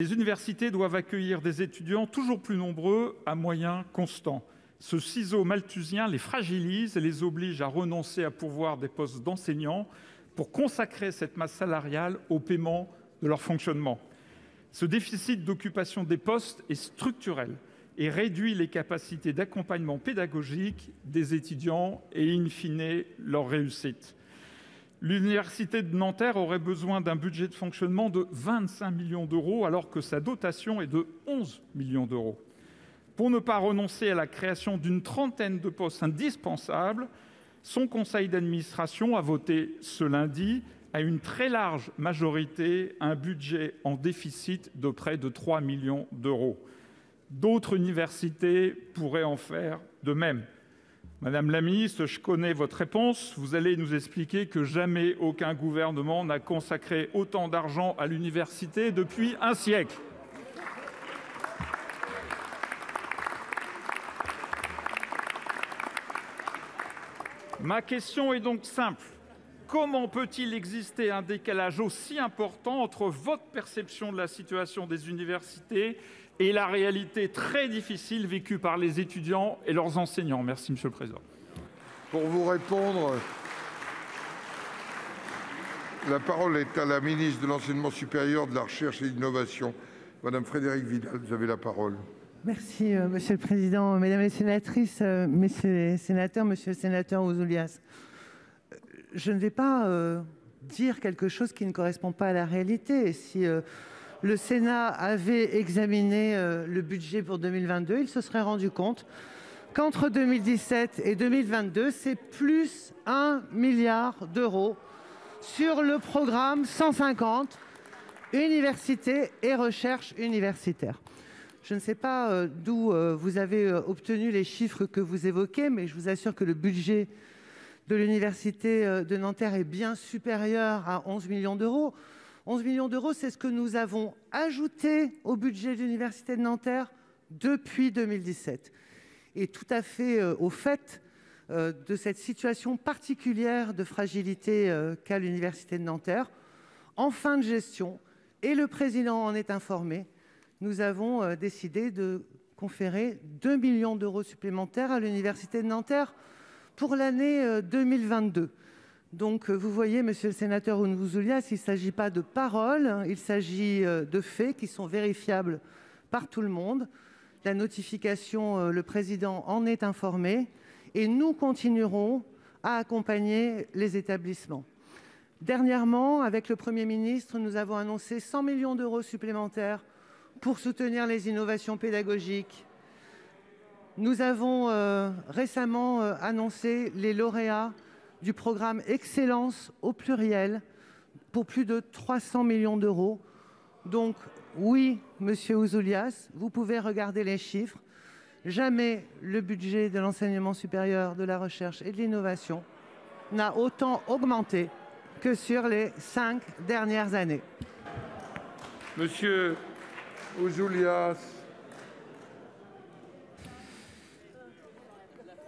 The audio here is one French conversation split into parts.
Les universités doivent accueillir des étudiants toujours plus nombreux à moyens constants. Ce ciseau malthusien les fragilise et les oblige à renoncer à pourvoir des postes d'enseignants pour consacrer cette masse salariale au paiement de leur fonctionnement. Ce déficit d'occupation des postes est structurel et réduit les capacités d'accompagnement pédagogique des étudiants et, in fine, leur réussite. L'université de Nanterre aurait besoin d'un budget de fonctionnement de 25 millions d'euros alors que sa dotation est de 11 millions d'euros. Pour ne pas renoncer à la création d'une trentaine de postes indispensables, son conseil d'administration a voté ce lundi à une très large majorité un budget en déficit de près de 3 millions d'euros. D'autres universités pourraient en faire de même. Madame la ministre, je connais votre réponse. Vous allez nous expliquer que jamais aucun gouvernement n'a consacré autant d'argent à l'université depuis un siècle. Ma question est donc simple. Comment peut-il exister un décalage aussi important entre votre perception de la situation des universités et la réalité très difficile vécue par les étudiants et leurs enseignants? Merci, Monsieur le Président. Pour vous répondre, la parole est à la ministre de l'Enseignement supérieur, de la Recherche et de l'Innovation. Madame Frédérique Vidal, vous avez la parole. Merci, Monsieur le Président. Mesdames les sénatrices, Messieurs les sénateurs, Monsieur le sénateur Ouzoulias, je ne vais pas dire quelque chose qui ne correspond pas à la réalité. Si le Sénat avait examiné le budget pour 2022, il se serait rendu compte qu'entre 2017 et 2022, c'est plus 1 milliard d'euros sur le programme 150, Université et recherche universitaire. Je ne sais pas d'où vous avez obtenu les chiffres que vous évoquez, mais je vous assure que le budget de l'Université de Nanterre est bien supérieur à 11 millions d'euros. 11 millions d'euros, c'est ce que nous avons ajouté au budget de l'Université de Nanterre depuis 2017. Et tout à fait au fait de cette situation particulière de fragilité qu'a l'Université de Nanterre, en fin de gestion, et le président en est informé, nous avons décidé de conférer 2 millions d'euros supplémentaires à l'Université de Nanterre pour l'année 2022. Donc, vous voyez, monsieur le sénateur Ouzoulias, il ne s'agit pas de paroles, il s'agit de faits qui sont vérifiables par tout le monde. La notification, le président en est informé et nous continuerons à accompagner les établissements. Dernièrement, avec le Premier ministre, nous avons annoncé 100 millions d'euros supplémentaires pour soutenir les innovations pédagogiques. Nous avons récemment annoncé les lauréats du programme Excellence au pluriel pour plus de 300 millions d'euros. Donc oui, monsieur Ouzoulias, vous pouvez regarder les chiffres. Jamais le budget de l'enseignement supérieur, de la recherche et de l'innovation n'a autant augmenté que sur les 5 dernières années. Monsieur Ouzoulias.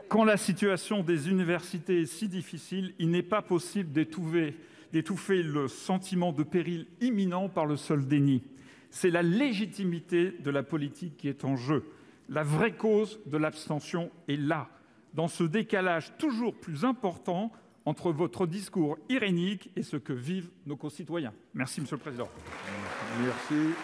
Quand la situation des universités est si difficile, il n'est pas possible d'étouffer le sentiment de péril imminent par le seul déni. C'est la légitimité de la politique qui est en jeu. La vraie cause de l'abstention est là, dans ce décalage toujours plus important entre votre discours irénique et ce que vivent nos concitoyens. Merci, Monsieur le Président. Merci.